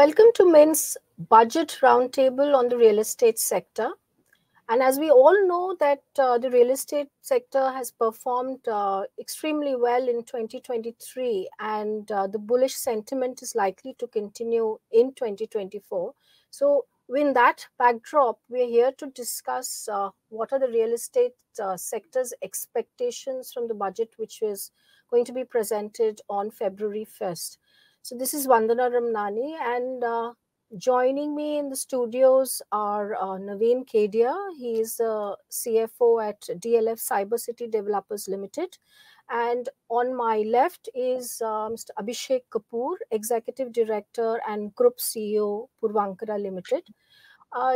Welcome to Mint's Budget Roundtable on the real estate sector. And as we all know that the real estate sector has performed extremely well in 2023, and the bullish sentiment is likely to continue in 2024. So in that backdrop, we're here to discuss what are the real estate sector's expectations from the budget, which is going to be presented on February 1st. So this is Vandana Ramnani, and joining me in the studios are Naveen Kedia. He is the CFO at DLF Cyber City Developers Limited. And on my left is Mr. Abhishek Kapoor, Executive Director and Group CEO, Puravankara Limited.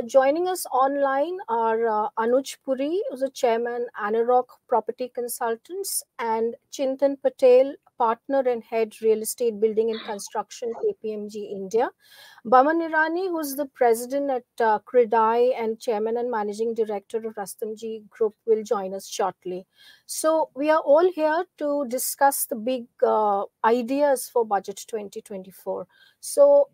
Joining us online are Anuj Puri, who's the Chairman, Anurag Property Consultants, and Chintan Patel, Partner and Head Real Estate Building and Construction, KPMG India. Baman Irani, who's the President at Credai and Chairman and Managing Director of Rastamji Group, will join us shortly. So we are all here to discuss the big ideas for Budget 2024. So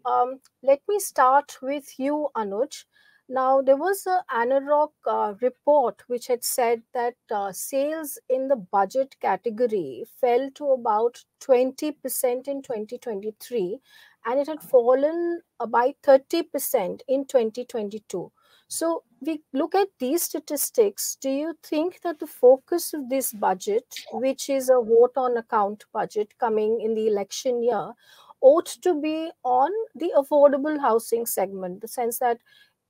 let me start with you, Anuj. Now, there was an Anurag report which had said that sales in the budget category fell to about 20% in 2023, and it had fallen by 30% in 2022. So we look at these statistics. Do you think that the focus of this budget, which is a vote on account budget coming in the election year, ought to be on the affordable housing segment, the sense that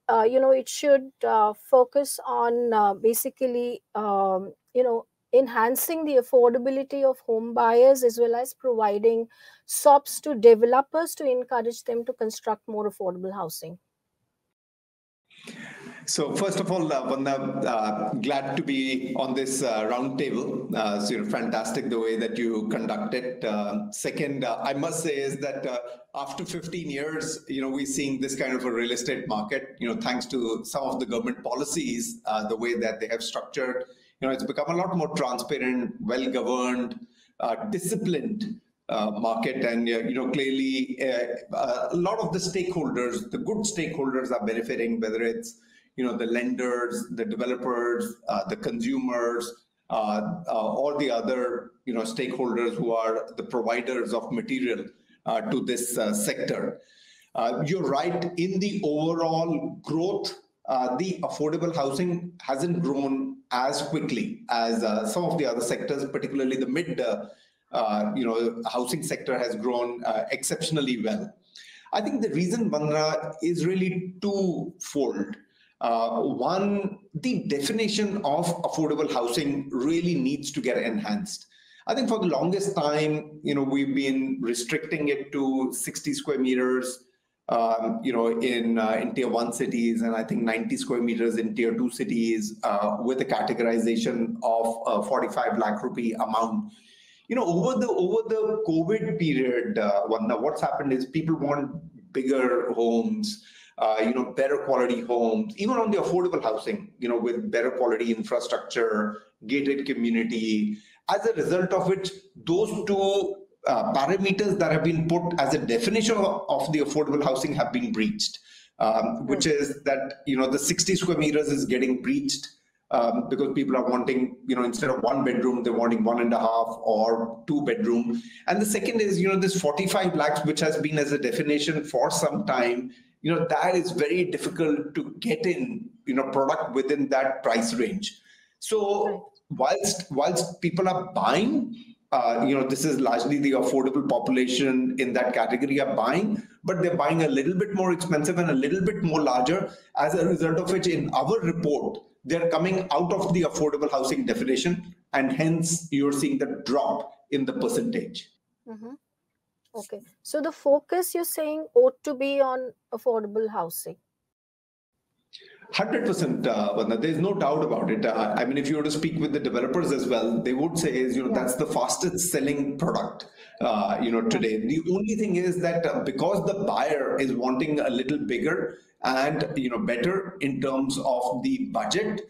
it should focus on basically, enhancing the affordability of home buyers as well as providing SOPs to developers to encourage them to construct more affordable housing? So first of all, Vanda, glad to be on this roundtable. So fantastic the way that you conduct it. Second, I must say is that after 15 years, we're seeing this kind of a real estate market, thanks to some of the government policies, the way that they have structured, it's become a lot more transparent, well-governed, disciplined market. And, clearly a lot of the stakeholders, the good stakeholders are benefiting, whether it's, the lenders, the developers, the consumers, or the other, stakeholders who are the providers of material to this sector. You're right, in the overall growth, the affordable housing hasn't grown as quickly as some of the other sectors, particularly the mid, housing sector has grown exceptionally well. I think the reason, Vandana, is really twofold. One, the definition of affordable housing really needs to get enhanced. I think for the longest time, we've been restricting it to 60 square meters, in tier 1 cities, and I think 90 square meters in tier 2 cities, with a categorization of 45 lakh rupee amount. Over the COVID period, what's happened is people want bigger homes, better quality homes, even on the affordable housing, with better quality infrastructure, gated community. As a result of which, those two parameters that have been put as a definition of the affordable housing have been breached, which is that, the 60 square meters is getting breached because people are wanting, instead of 1 bedroom, they're wanting 1.5 or 2 bedroom. And the second is, this 45 lakhs, which has been as a definition for some time, that is very difficult to get in, product within that price range. So whilst people are buying, this is largely the affordable population in that category are buying, but they're buying a little bit more expensive and a little bit more larger, as a result of which in our report, they're coming out of the affordable housing definition, and hence you're seeing the drop in the percentage. Mm-hmm. Okay. So the focus, you're saying, ought to be on affordable housing. 100%, Vandana. There's no doubt about it. I mean, if you were to speak with the developers as well, they would say is, that's the fastest selling product, today. The only thing is that because the buyer is wanting a little bigger and, better in terms of the budget,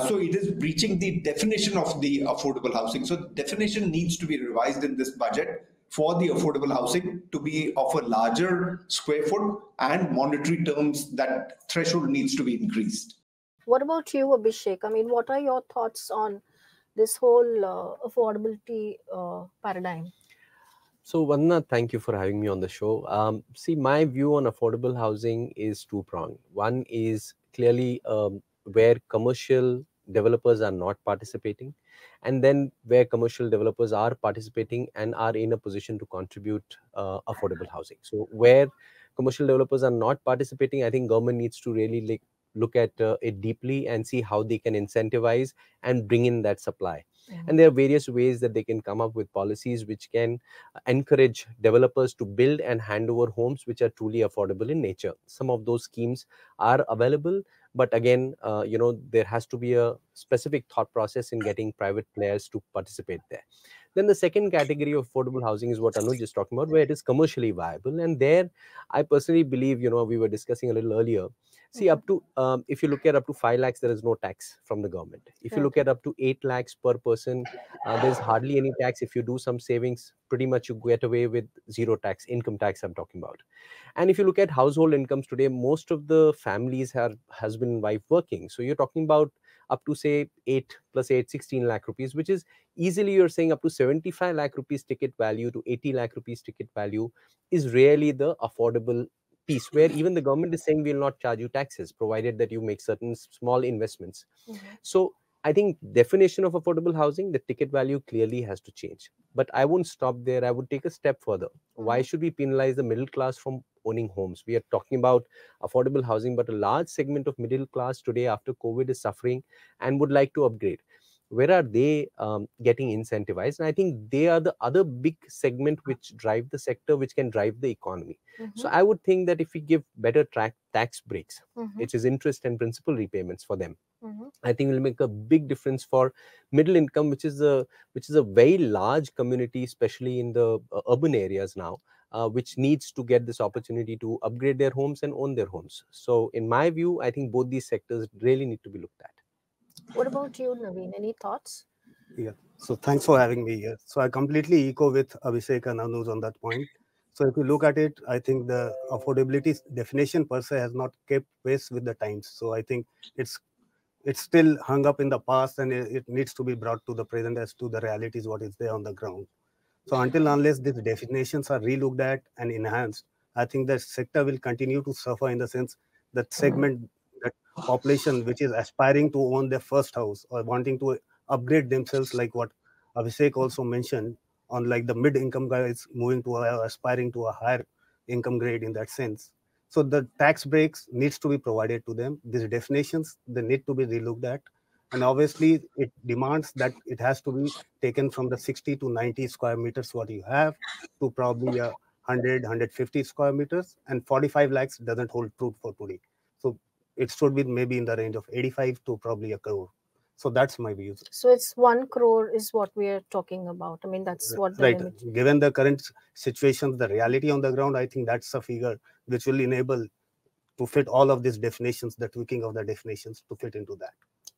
so it is breaching the definition of the affordable housing. So the definition needs to be revised in this budget for the affordable housing to be of a larger square foot and monetary terms, that threshold needs to be increased. What about you, Abhishek? I mean, what are your thoughts on this whole affordability paradigm? So, Vandana, thank you for having me on the show. See, my view on affordable housing is two-pronged. One is clearly where commercial developers are not participating, and then where commercial developers are participating and are in a position to contribute affordable housing. So, where commercial developers are not participating, I think government needs to really look at it deeply and see how they can incentivize and bring in that supply. And there are various ways that they can come up with policies which can encourage developers to build and hand over homes which are truly affordable in nature. Some of those schemes are available, but again, there has to be a specific thought process in getting private players to participate there. Then the second category of affordable housing is what Anuj is talking about, where it is commercially viable. And there, I personally believe, we were discussing a little earlier. See, up to, if you look at up to 5 lakhs, there is no tax from the government. If you look at up to 8 lakhs per person, there's hardly any tax. If you do some savings, pretty much you get away with zero tax, income tax I'm talking about. And if you look at household incomes today, most of the families have husband and wife working. So you're talking about up to say 8 plus 8, 16 lakh rupees, which is easily you're saying up to 75 lakh rupees ticket value to 80 lakh rupees ticket value is really the affordable piece, where even the government is saying we'll not charge you taxes provided that you make certain small investments. So I think definition of affordable housing, the ticket value clearly has to change. But I won't stop there. I would take a step further. Why should we penalize the middle class from owning homes? We are talking about affordable housing, but a large segment of middle class today after COVID is suffering and would like to upgrade. Where are they getting incentivized? And I think they are the other big segment which drive the sector, which can drive the economy. So I would think that if we give better tax breaks, which is interest and principal repayments for them, I think will make a big difference for middle income, which is a very large community, especially in the urban areas now, which needs to get this opportunity to upgrade their homes and own their homes. So in my view, I think both these sectors really need to be looked at. What about you, Naveen? Any thoughts? Yeah. So thanks for having me here. So I completely echo with Abhishek and Anuj on that point. So if you look at it, I think the affordability definition per se has not kept pace with the times. So I think it's still hung up in the past, and it needs to be brought to the present as to the realities what is there on the ground. So until unless these definitions are relooked at and enhanced, I think the sector will continue to suffer, in the sense that segment, that population which is aspiring to own their first house or wanting to upgrade themselves, like what Abhishek also mentioned, on like the mid-income guys moving to aspiring to a higher income grade in that sense. So the tax breaks needs to be provided to them. These definitions, they need to be relooked at. And obviously it demands that it has to be taken from the 60 to 90 square meters what you have to probably 100, 150 square meters, and 45 lakhs doesn't hold true for today. So it should be maybe in the range of 85 to probably a crore. So that's my views. So it's 1 crore is what we are talking about. I mean, that's what the right. limit. Given the current situations, the reality on the ground, I think that's a figure which will enable to fit all of these definitions, the tweaking of the definitions to fit into that.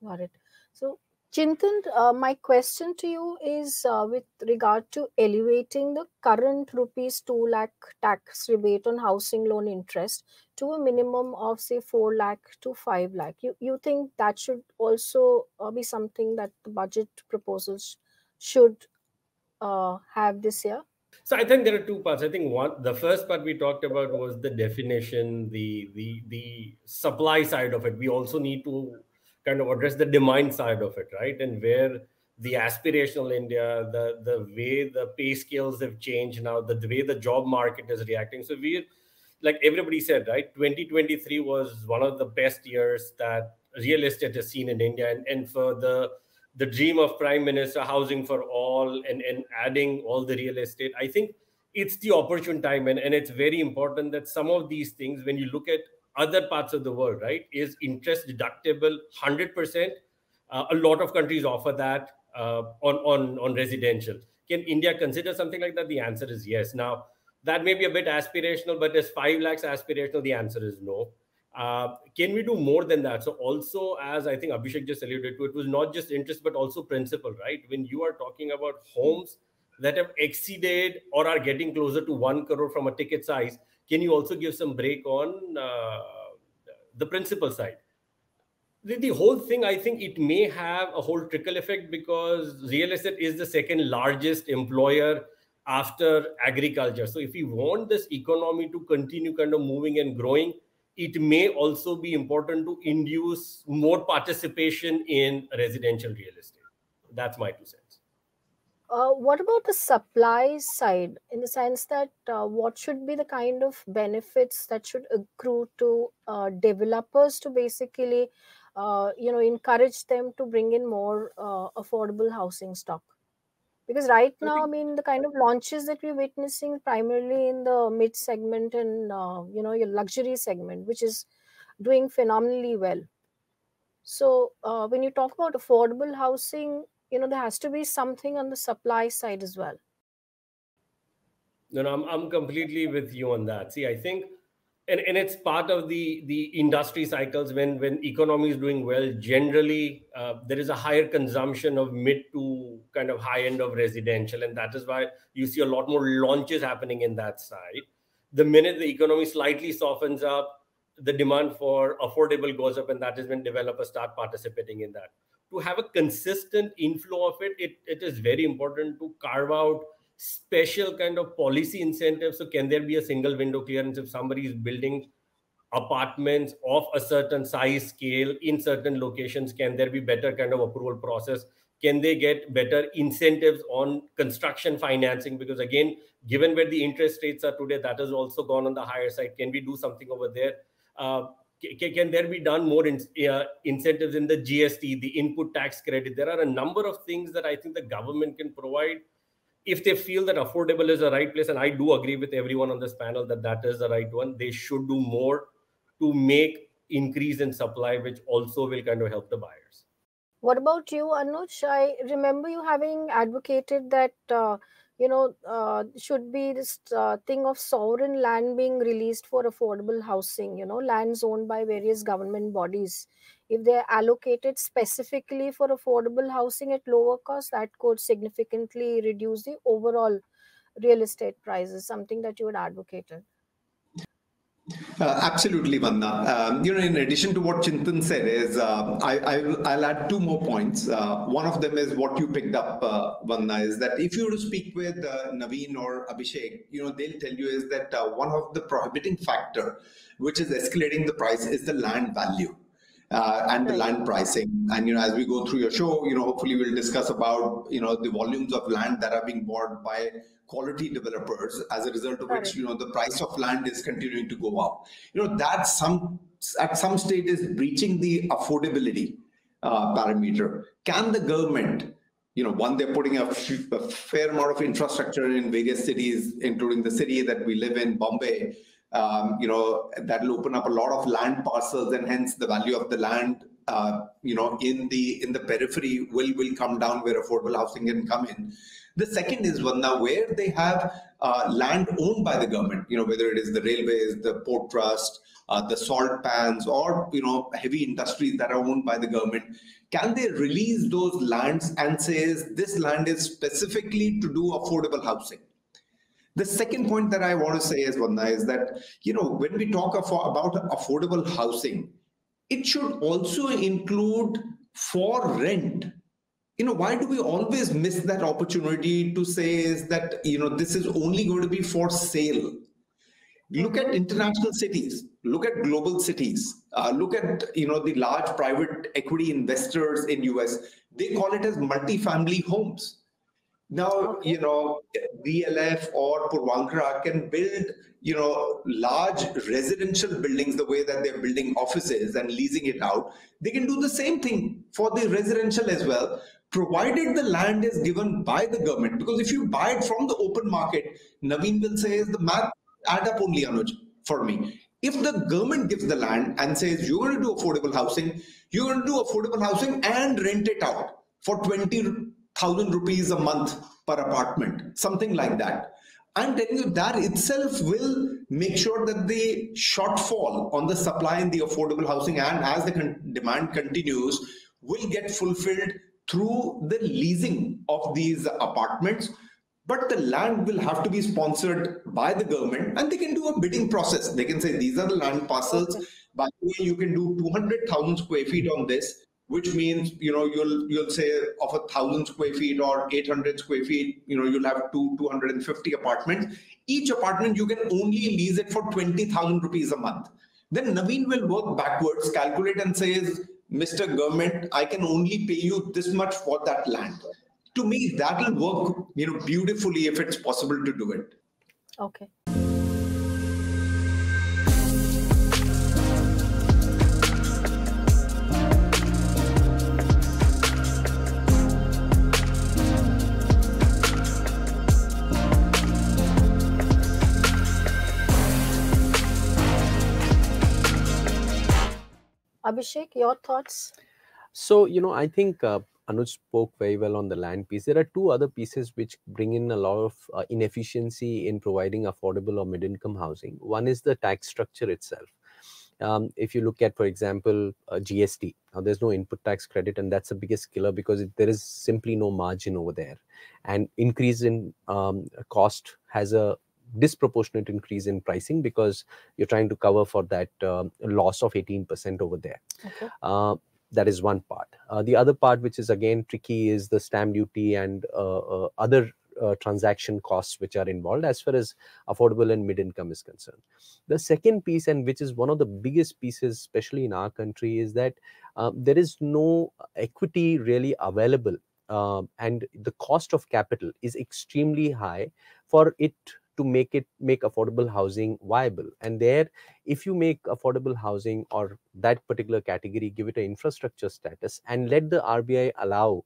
Got it. So, Chintan, my question to you is with regard to elevating the current rupees 2 lakh tax rebate on housing loan interest to a minimum of say 4 lakh to 5 lakh. You think that should also be something that the budget proposals should have this year? So I think there are two parts. I think the first part we talked about was the definition, the supply side of it. We also need to kind of address the demand side of it, right? And where the aspirational India, the way the pay scales have changed now, the way the job market is reacting. So we, like everybody said, right, 2023 was one of the best years that real estate has seen in India, and for the dream of Prime Minister, housing for all, and adding all the real estate, I think it's the opportune time. And it's very important that some of these things, when you look at other parts of the world, right, is interest deductible 100%. A lot of countries offer that on residential. Can India consider something like that? The answer is yes. Now, that may be a bit aspirational, but is 5 lakhs aspirational? The answer is no. Can we do more than that? So also, as I think Abhishek just alluded to, it was not just interest, but also principal, right? When you are talking about homes, that have exceeded or are getting closer to 1 crore from a ticket size, can you also give some break on the principal side? The whole thing, I think it may have a whole trickle effect, because real estate is the second largest employer after agriculture. So if we want this economy to continue kind of moving and growing, it may also be important to induce more participation in residential real estate. That's my 2 cents. What about the supply side, in the sense that what should be the kind of benefits that should accrue to developers to basically, encourage them to bring in more affordable housing stock? Because right now, I mean, the kind of launches that we're witnessing primarily in the mid segment and, your luxury segment, which is doing phenomenally well. So when you talk about affordable housing, there has to be something on the supply side as well. No, I'm completely with you on that. See, I think, and it's part of the industry cycles. When economy is doing well, generally there is a higher consumption of mid to kind of high end of residential, and that is why you see a lot more launches happening in that side. The minute the economy slightly softens up, the demand for affordable goes up, and that is when developers start participating in that. To have a consistent inflow of it is very important to carve out special kind of policy incentives. So can there be a single window clearance if somebody is building apartments of a certain size, scale in certain locations? Can there be better kind of approval process? Can they get better incentives on construction financing? Because again, given where the interest rates are today, that has also gone on the higher side. Can we do something over there? Can there be done more incentives in the GST, the input tax credit? There are a number of things that I think the government can provide if they feel that affordable is the right place. And I do agree with everyone on this panel that is the right one. They should do more to make increase in supply, which also will kind of help the buyers. What about you, Anuj? I remember you having advocated that, should be this thing of sovereign land being released for affordable housing, lands owned by various government bodies. If they're allocated specifically for affordable housing at lower cost, that could significantly reduce the overall real estate prices, something that you would advocate. Absolutely, Vandana. In addition to what Chintan said, I'll add 2 more points. One of them is what you picked up, Vandana, is that if you were to speak with Naveen or Abhishek, they'll tell you is that one of the prohibiting factor which is escalating the price is the land value. And the land pricing. And, as we go through your show, hopefully we'll discuss about, the volumes of land that are being bought by quality developers, as a result of which, the price of land is continuing to go up. That at some stage is breaching the affordability parameter. Can the government, one, they're putting a fair amount of infrastructure in various cities, including the city that we live in, Bombay, that'll open up a lot of land parcels, and hence the value of the land, in the periphery will come down, where affordable housing can come in. The second is one now where they have land owned by the government, whether it is the railways, the port trust, the salt pans, or heavy industries that are owned by the government. Can they release those lands and say this land is specifically to do affordable housing? The second point that I want to say is that, when we talk about affordable housing, it should also include for rent. Why do we always miss that opportunity to say is that, this is only going to be for sale? Look at international cities, look at global cities, look at, the large private equity investors in US. They call it as multifamily homes. Now, DLF or Puravankara can build, large residential buildings the way that they're building offices and leasing it out. They can do the same thing for the residential as well, provided the land is given by the government. Because if you buy it from the open market, Naveen will say, is the math add up only, Anuj, for me. If the government gives the land and says, you're going to do affordable housing, you're going to do affordable housing and rent it out for 20,000 rupees a month per apartment, something like that. I'm telling you that itself will make sure that the shortfall on the supply in the affordable housing, and as the demand continues, will get fulfilled through the leasing of these apartments. but the land will have to be sponsored by the government, and they can do a bidding process. They can say, these are the land parcels. Okay. By the way, you can do 200,000 square feet on this, which means, you'll say of 1,000 square feet or 800 square feet, you'll have 250 apartments. Each apartment, you can only lease it for 20,000 rupees a month. Then Naveen will work backwards, calculate and says, Mr. Government, I can only pay you this much for that land. To me, that will work, beautifully if it's possible to do it. Okay. Abhishek, your thoughts? So, I think Anuj spoke very well on the land piece. There are two other pieces which bring in a lot of inefficiency in providing affordable or mid-income housing. One is the tax structure itself. If you look at, for example, GST, now there's no input tax credit, and that's the biggest killer because there is simply no margin over there. And increase in cost has a disproportionate increase in pricing because you're trying to cover for that loss of 18% over there. Okay. That is one part. The other part, which is again tricky, is the stamp duty and other transaction costs which are involved as far as affordable and mid-income is concerned. The second piece, and which is one of the biggest pieces, especially in our country, is that there is no equity really available, and the cost of capital is extremely high for it to make affordable housing viable. And there, if you make affordable housing or that particular category, give it an infrastructure status and let the RBI allow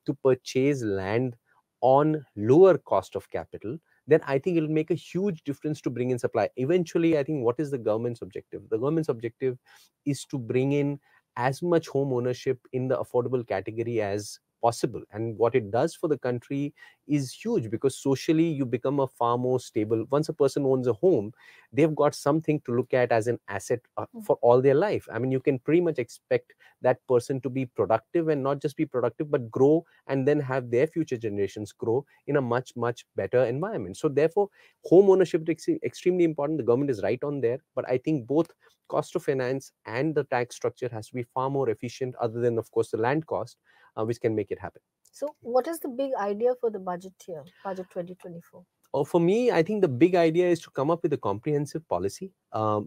to purchase land on lower cost of capital, then I think it'll make a huge difference to bring in supply. Eventually, I think, what is the government's objective? The government's objective is to bring in as much home ownership in the affordable category as possible. And what it does for the country is huge, because socially you become a far more stable. Once a person owns a home, they've got something to look at as an asset for all their life. I mean, you can pretty much expect that person to be productive, and not just be productive, but grow, and then have their future generations grow in a much, much better environment. So therefore, home ownership is extremely important. The government is right on there, but I think both cost of finance and the tax structure has to be far more efficient, other than, of course, the land cost, which can make it happen. So what is the big idea for the budget here, budget 2024? For me, I think the big idea is to come up with a comprehensive policy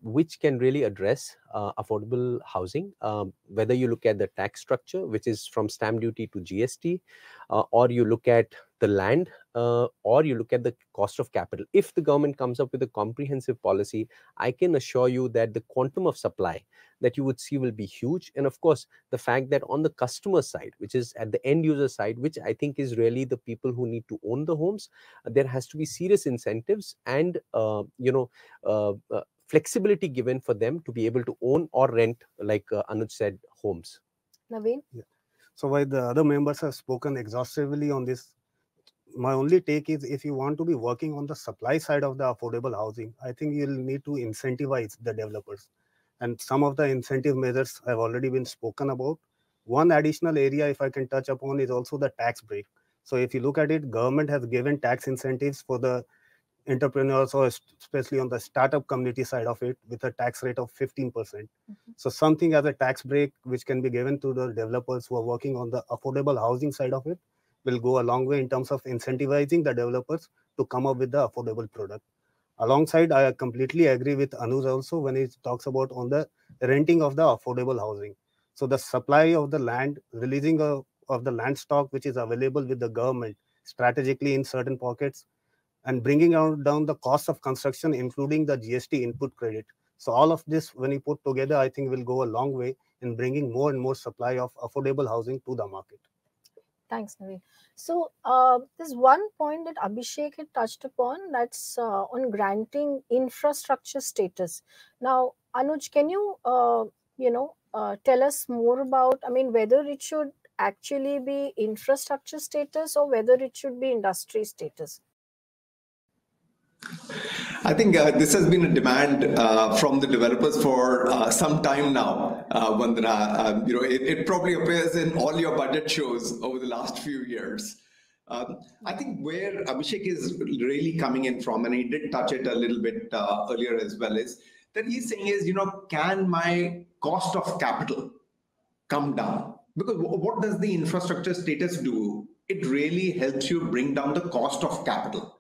which can really address affordable housing, whether you look at the tax structure, which is from stamp duty to GST, or you look at the land, or you look at the cost of capital. If the government comes up with a comprehensive policy, I can assure you that the quantum of supply that you would see will be huge. And of course, the fact that on the customer side, which is at the end user side, which I think is really the people who need to own the homes, there has to be serious incentives and flexibility given for them to be able to own or rent, like Anuj said, homes. Naveen? Yeah. So while the other members have spoken exhaustively on this, my only take is, if you want to be working on the supply side of the affordable housing, I think you'll need to incentivize the developers. And some of the incentive measures have already been spoken about. One additional area, if I can touch upon, is also the tax break. So if you look at it, government has given tax incentives for the entrepreneurs, or especially on the startup community side of it, with a tax rate of 15%. So something as a tax break which can be given to the developers who are working on the affordable housing side of it will go a long way in terms of incentivizing the developers to come up with the affordable product. Alongside, I completely agree with Anuj also when he talks about on the renting of the affordable housing. So the supply of the land, releasing of the land stock which is available with the government strategically in certain pockets, and bringing down the cost of construction, including the GST input credit. So all of this, when you put together, I think will go a long way in bringing more and more supply of affordable housing to the market. Thanks, Naveen. So there's one point that Abhishek had touched upon, that's on granting infrastructure status. Now, Anuj, can you, tell us more about, whether it should actually be infrastructure status or whether it should be industry status? I think this has been a demand from the developers for some time now, Vandana. It probably appears in all your budget shows over the last few years. I think where Abhishek is really coming in from, and he did touch it a little bit earlier as well, is that he's saying is, can my cost of capital come down? Because what does the infrastructure status do? It really helps you bring down the cost of capital.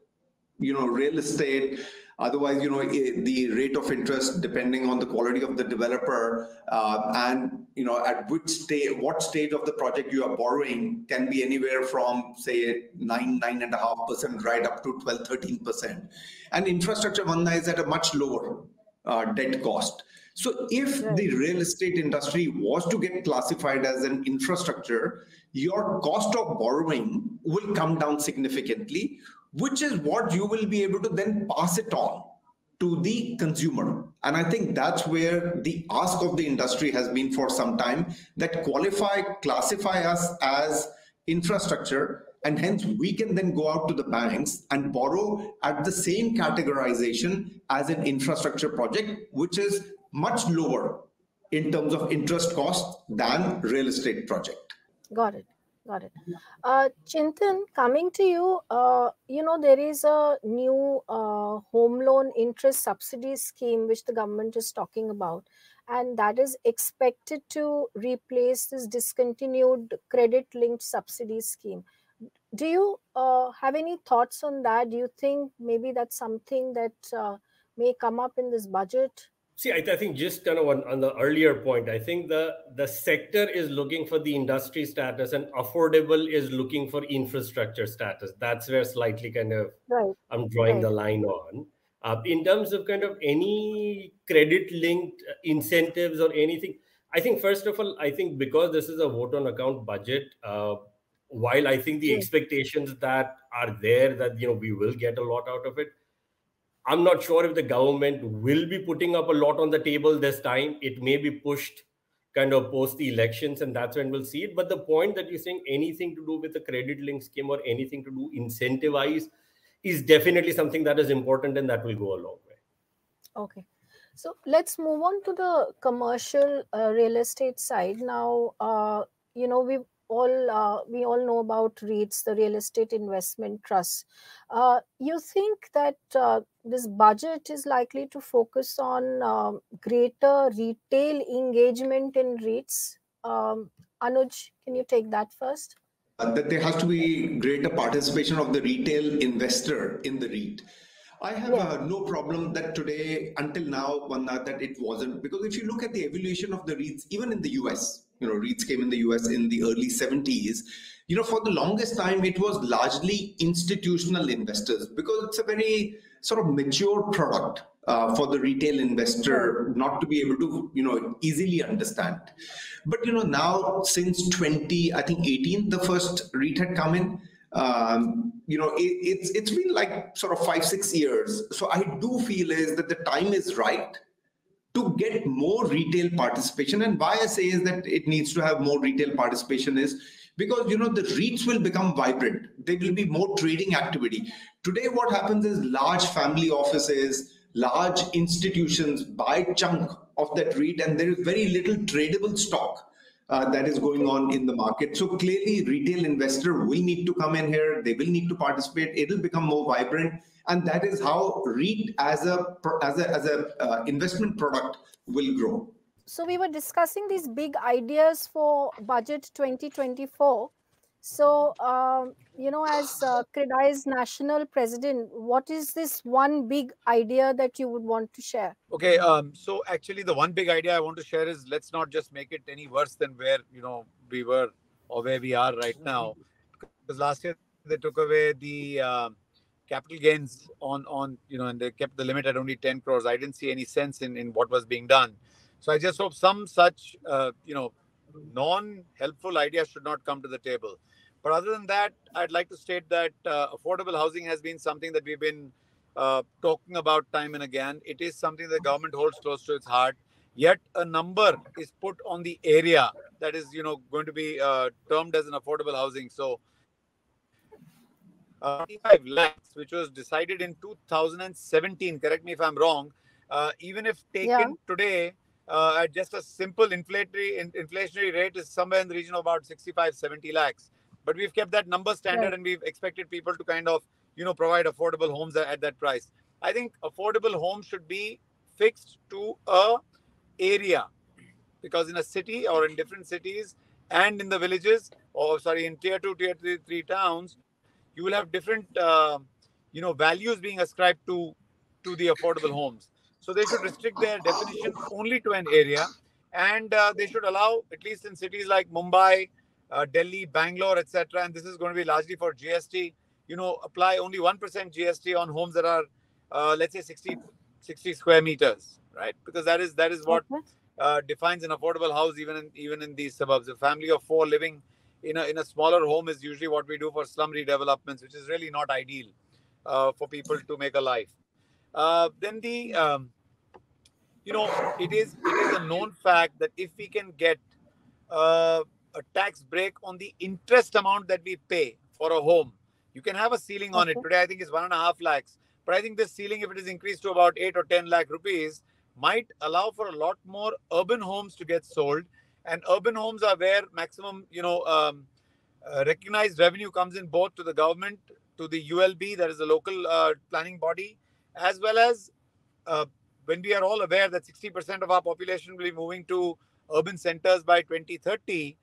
Real estate, otherwise, the rate of interest, depending on the quality of the developer, and, at what stage of the project you are borrowing, can be anywhere from, say, 9.5% right up to 12, 13%. And infrastructure, Vandana, is at a much lower debt cost. So if the real estate industry was to get classified as an infrastructure, your cost of borrowing will come down significantly, which is what you will be able to then pass it on to the consumer. And I think that's where the ask of the industry has been for some time, that classify us as infrastructure, and hence we can then go out to the banks and borrow at the same categorization as an infrastructure project, which is much lower in terms of interest cost than real estate project. Got it. Chintan, coming to you, there is a new home loan interest subsidy scheme which the government is talking about, and that is expected to replace this discontinued credit-linked subsidy scheme. Do you have any thoughts on that? Do you think maybe that's something that may come up in this budget? See, I think just kind of on the earlier point, I think the sector is looking for the industry status and affordable is looking for infrastructure status. That's where slightly kind of I'm drawing the line on. In terms of kind of any credit-linked incentives or anything, I think first of all, I think because this is a vote on account budget, while I think the expectations that are there that, we will get a lot out of it, I'm not sure if the government will be putting up a lot on the table this time. It may be pushed kind of post the elections, and that's when we'll see it. But the point that you're saying anything to do with the credit link scheme or anything to do incentivize is definitely something that is important, and that will go a long way. Okay. So let's move on to the commercial real estate side. Now, we all know about REITs, the Real Estate Investment Trust. You think that this budget is likely to focus on greater retail engagement in REITs? Anuj, can you take that first? That there has to be greater participation of the retail investor in the REIT. I have no problem that today, until now, that it wasn't. Because if you look at the evolution of the REITs, even in the US, REITs came in the US in the early 70s. For the longest time, it was largely institutional investors, because it's a very sort of mature product for the retail investor not to be able to, easily understand. But, now since 2018, the first REIT had come in. It's been like sort of 5-6 years. So I do feel is that the time is right to get more retail participation. And why I say is that it needs to have more retail participation is because, the REITs will become vibrant. There will be more trading activity. Today, what happens is large family offices, large institutions buy chunk of that REIT, and there is very little tradable stock that is going on in the market. So clearly, retail investor will need to come in here. They will need to participate. It will become more vibrant. And that is how REIT as a investment product will grow. So we were discussing these big ideas for budget 2024. So, as CREDAI's national president, what is this one big idea that you would want to share? Okay, so actually the one big idea I want to share is let's not just make it any worse than where, we were or where we are right now. Because last year they took away the capital gains on and they kept the limit at only 10 crores. I didn't see any sense in what was being done. So I just hope some such, non-helpful ideas should not come to the table. But other than that, I'd like to state that affordable housing has been something that we've been talking about time and again. It is something the government holds close to its heart. Yet a number is put on the area that is, going to be termed as an affordable housing. So 25 lakhs, which was decided in 2017, correct me if I'm wrong, even if taken today at just a simple inflationary rate is somewhere in the region of about 65-70 lakhs. but we've kept that number standard, Right. and we've expected people to kind of, provide affordable homes at that price. I think affordable homes should be fixed to a area, because in a city or in different cities and in the villages, or sorry, in tier 2, tier 3 towns, you will have different values being ascribed to the affordable homes. So they should restrict their definition only to an area, and they should allow, at least in cities like Mumbai, Delhi, Bangalore, etc., and this is going to be largely for GST, apply only 1% GST on homes that are let's say 60 square meters, right? Because that is what Okay. defines an affordable house, even in these suburbs. A family of 4 living in a smaller home is usually what we do for slum redevelopments, which is really not ideal for people to make a life. Then it is a known fact that if we can get a tax break on the interest amount that we pay for a home, you can have a ceiling on it. Okay. Today, I think it's 1.5 lakhs. But I think this ceiling, if it is increased to about 8 or 10 lakh rupees, might allow for a lot more urban homes to get sold. And urban homes are where maximum, recognized revenue comes in, both to the government, to the ULB, that is the local planning body, as well as uh, when we are all aware that 60% of our population will be moving to urban centers by 2030,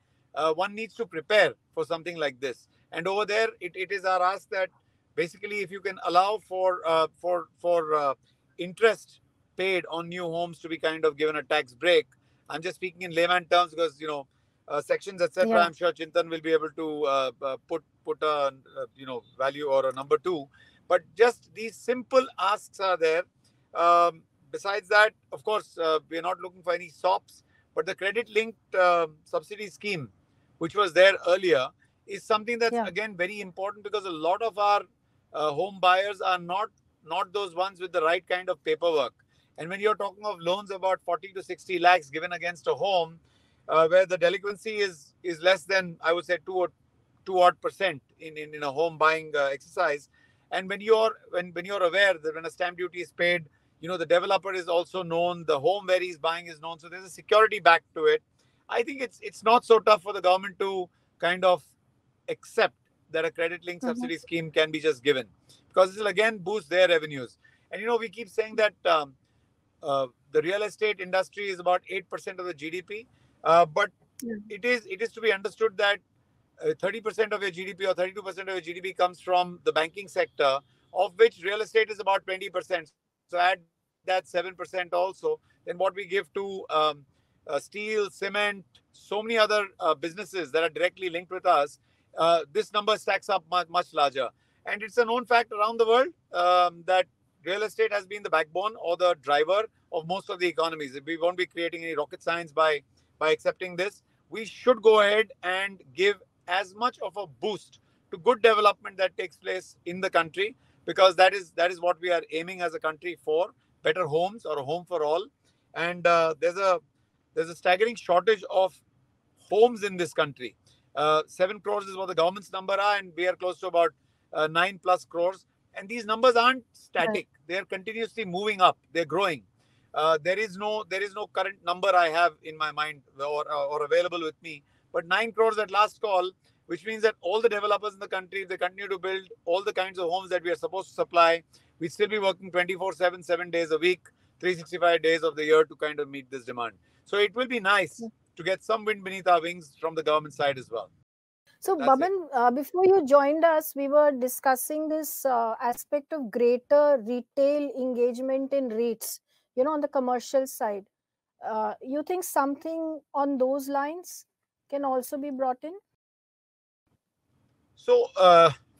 one needs to prepare for something like this. And over there, it is our ask that basically, if you can allow for interest paid on new homes to be kind of given a tax break. I'm just speaking in layman terms because sections, etc. Yeah. I'm sure Chintan will be able to put a value or a number to. But just these simple asks are there. Besides that, of course, we are not looking for any SOPs, but the credit-linked subsidy scheme, which was there earlier, is something that's Yeah. again very important, because a lot of our home buyers are not those ones with the right kind of paperwork. And when you're talking of loans about 40 to 60 lakhs given against a home, where the delinquency is less than, I would say, 2% in a home buying exercise, and when you're aware that when a stamp duty is paid, the developer is also known, the home where he's buying is known, so there's a security back to it. I think it's not so tough for the government to kind of accept that a credit linked Mhm. subsidy scheme can be just given, because this will again boost their revenues. And we keep saying that the real estate industry is about 8% of the GDP, but Yeah. it is to be understood that 30% of your GDP or 32% of your GDP comes from the banking sector, of which real estate is about 20%. So add that 7% also, then what we give to steel, cement, so many other businesses that are directly linked with us, this number stacks up much larger. And it's a known fact around the world that real estate has been the backbone or the driver of most of the economies. We won't be creating any rocket science by accepting this. We should go ahead and give as much of a boost to good development that takes place in the country, because that is what we are aiming as a country for: better homes, or a home for all. And there's a staggering shortage of homes in this country. 7 crores is what the government's number are, and we are close to about 9+ crores. And these numbers aren't static; they are continuously moving up. They're growing. There is no current number I have in my mind or available with me, but 9 crores at last call, which means that all the developers in the country, if they continue to build all the kinds of homes that we are supposed to supply, we'd still be working 24/7, 7 days a week, 365 days of the year to kind of meet this demand. So it will be nice to get some wind beneath our wings from the government side as well. So, That's it. Baban, before you joined us, we were discussing this aspect of greater retail engagement in REITs, on the commercial side. You think something on those lines can also be brought in? So,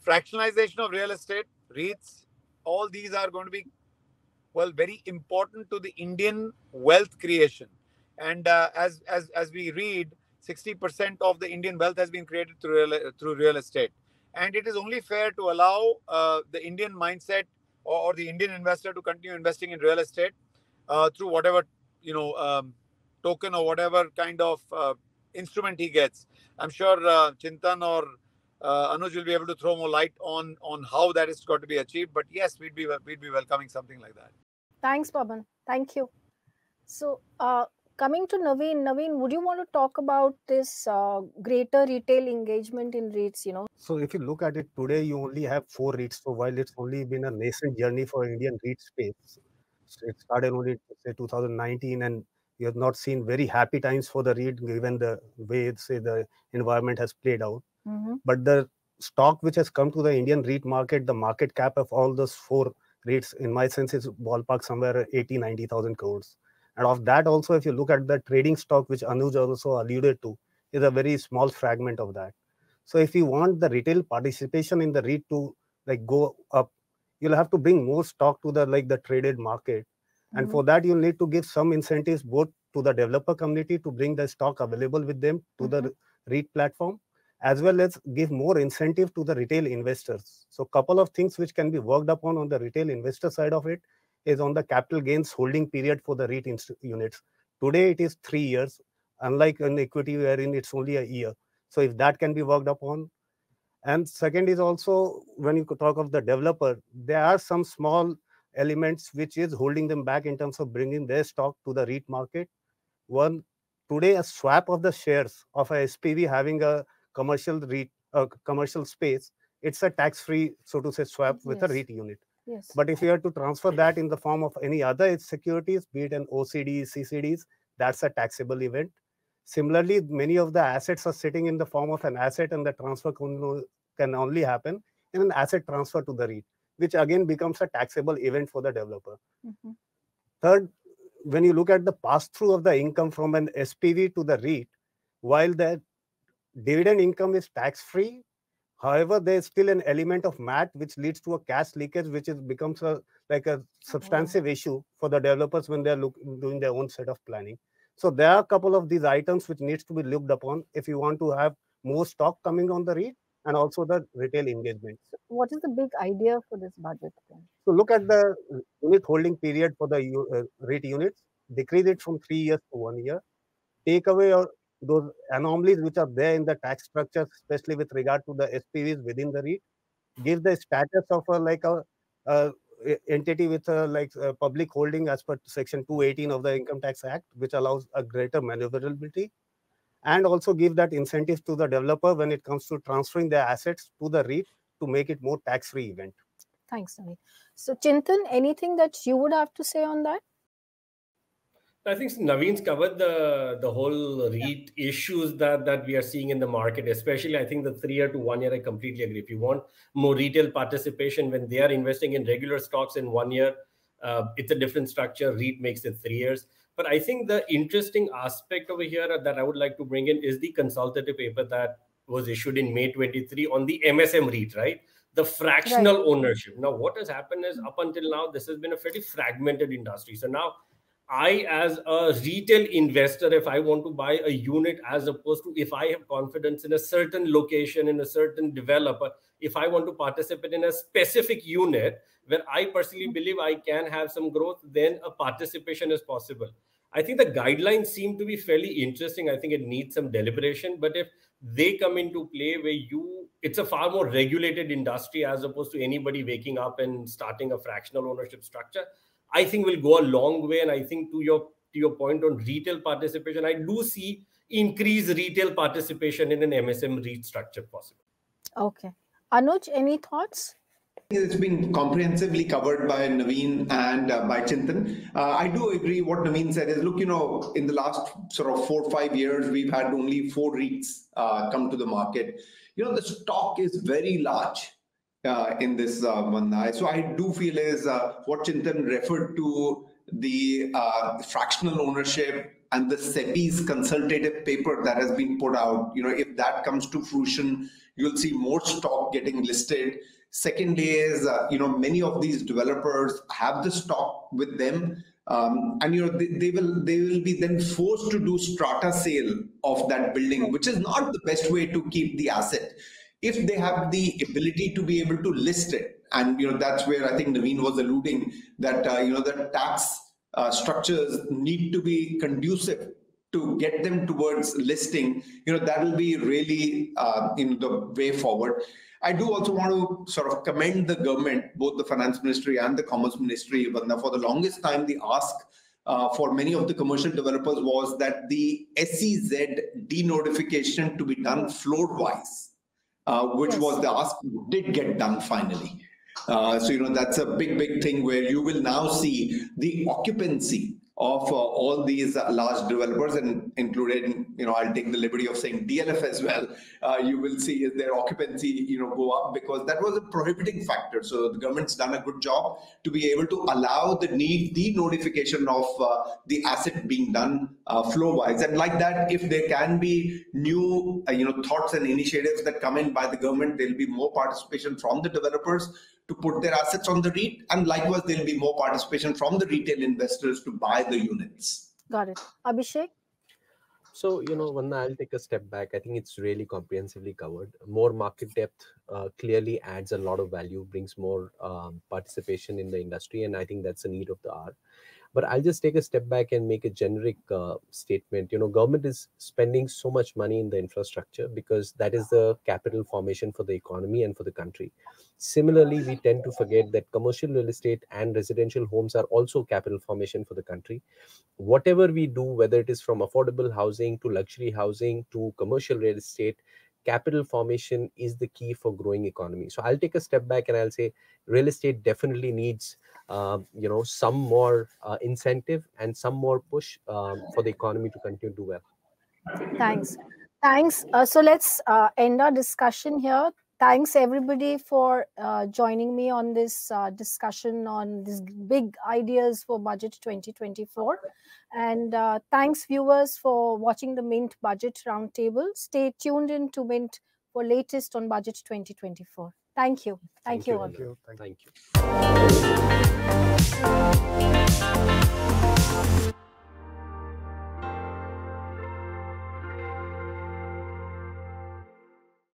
fractionalization of real estate, REITs, all these are going to be, very important to the Indian wealth creation. And as we read, 60% of the Indian wealth has been created through real estate. And it is only fair to allow the Indian mindset or the Indian investor to continue investing in real estate through whatever, token or whatever kind of instrument he gets. I'm sure Chintan or Anuj will be able to throw more light on how that is got to be achieved. But yes, we'd be welcoming something like that. Thanks, Baban. Thank you. So, Coming to Naveen, would you want to talk about this greater retail engagement in REITs? So if you look at it today, you only have 4 REITs. So while it's only been a nascent journey for Indian REIT space, so it started only say 2019, and you have not seen very happy times for the REIT given the way say the environment has played out. But the stock which has come to the Indian REIT market, the market cap of all those 4 REITs, in my sense, is ballpark somewhere 80,000-90,000 crores. And of that also, if you look at the trading stock, which Anuj also alluded to, is a very small fragment of that. So if you want the retail participation in the REIT to like go up, you'll have to bring more stock to the the traded market. And for that, you'll need to give some incentives both to the developer community to bring the stock available with them to the REIT platform, as well as give more incentive to the retail investors. So a couple of things which can be worked upon on the retail investor side of it is on the capital gains holding period for the REIT units. Today, it is 3 years, unlike in equity wherein it's only a year. So if that can be worked upon. And second is also, when you talk of the developer, there are some small elements which is holding them back in terms of bringing their stock to the REIT market. One, today a swap of the shares of a SPV having a commercial REIT, commercial space, it's a tax-free, so to say, swap with a REIT unit. Yes. But if you have to transfer that in the form of any other securities, be it an OCD, CCDs, that's a taxable event. Similarly, many of the assets are sitting in the form of an asset, and the transfer can only happen in an asset transfer to the REIT, which again becomes a taxable event for the developer. Third, when you look at the pass-through of the income from an SPV to the REIT, while the dividend income is tax-free, however, there is still an element of MAT which leads to a cash leakage, which becomes a substantive issue for the developers when they are doing their own set of planning. So there are a couple of these items which needs to be looked upon if you want to have more stock coming on the REIT and also the retail engagement. So what is the big idea for this budget then? So look at the unit holding period for the REIT units, decrease it from 3 years to 1 year, take away those anomalies which are there in the tax structure, especially with regard to the SPVs within the REIT, give the status of a entity with a public holding as per section 218 of the Income Tax Act, which allows a greater maneuverability, and also give that incentive to the developer when it comes to transferring their assets to the REIT to make it more tax-free event. Thanks, Naveen. So Chintan, anything that you would have to say on that? I think Naveen's covered the whole REIT issues that we are seeing in the market, especially I think the 3 year to 1 year, I completely agree. If you want more retail participation when they are investing in regular stocks in 1 year, it's a different structure. REIT makes it 3 years. But I think the interesting aspect over here that I would like to bring in is the consultative paper that was issued in May 23 on the MSM REIT, right? The fractional ownership. Now, what has happened is up until now, this has been a pretty fragmented industry. So now, I, as a retail investor, if I want to buy a unit, as opposed to if I have confidence in a certain location, in a certain developer, if I want to participate in a specific unit where I personally believe I can have some growth, then a participation is possible. I think the guidelines seem to be fairly interesting. I think it needs some deliberation, but if they come into play where it's a far more regulated industry as opposed to anybody waking up and starting a fractional ownership structure, I think will go a long way. And I think to your point on retail participation, I do see increased retail participation in an MSM REIT structure possible. Okay. Anuj, any thoughts? It's been comprehensively covered by Naveen and by Chintan. I do agree what Naveen said is, look, in the last sort of 4 or 5 years, we've had only 4 REITs come to the market. The stock is very large in this one. So I do feel is what Chintan referred to, the fractional ownership and the SEBI's consultative paper that has been put out. If that comes to fruition, you'll see more stock getting listed. Secondly is, many of these developers have the stock with them. And they will be then forced to do strata sale of that building, which is not the best way to keep the asset. If they have the ability to be able to list it, and that's where I think Naveen was alluding that the tax structures need to be conducive to get them towards listing. That will be really the way forward. I do also want to sort of commend the government, both the Finance Ministry and the Commerce Ministry, but for the longest time the ask for many of the commercial developers was that the SEZ denotification to be done floor-wise, which was the ask, did get done finally. So, that's a big thing where you will now see the occupancy of all these large developers, and included, I'll take the liberty of saying DLF as well. You will see their occupancy, go up, because that was a prohibiting factor. So the government's done a good job to be able to allow the notification of the asset being done flow-wise. And like that, if there can be new, thoughts and initiatives that come in by the government, there'll be more participation from the developers to put their assets on the REIT, and likewise there'll be more participation from the retail investors to buy the units. Got it. Abhishek? So, Vandana, I'll take a step back. I think it's really comprehensively covered. More market depth clearly adds a lot of value, brings more participation in the industry, and I think that's the need of the hour. But I'll just take a step back and make a generic statement. Government is spending so much money in the infrastructure because that is the capital formation for the economy and for the country. Similarly, we tend to forget that commercial real estate and residential homes are also capital formation for the country. Whatever we do, whether it is from affordable housing to luxury housing to commercial real estate, capital formation is the key for growing economy. So I'll take a step back and I'll say real estate definitely needs some more incentive and some more push for the economy to continue to do well. Thanks. So let's end our discussion here. Thanks everybody for joining me on this discussion on these big ideas for Budget 2024. And thanks viewers for watching the Mint Budget Roundtable. Stay tuned in to Mint for latest on Budget 2024. Thank you. Thank you all. Thank you.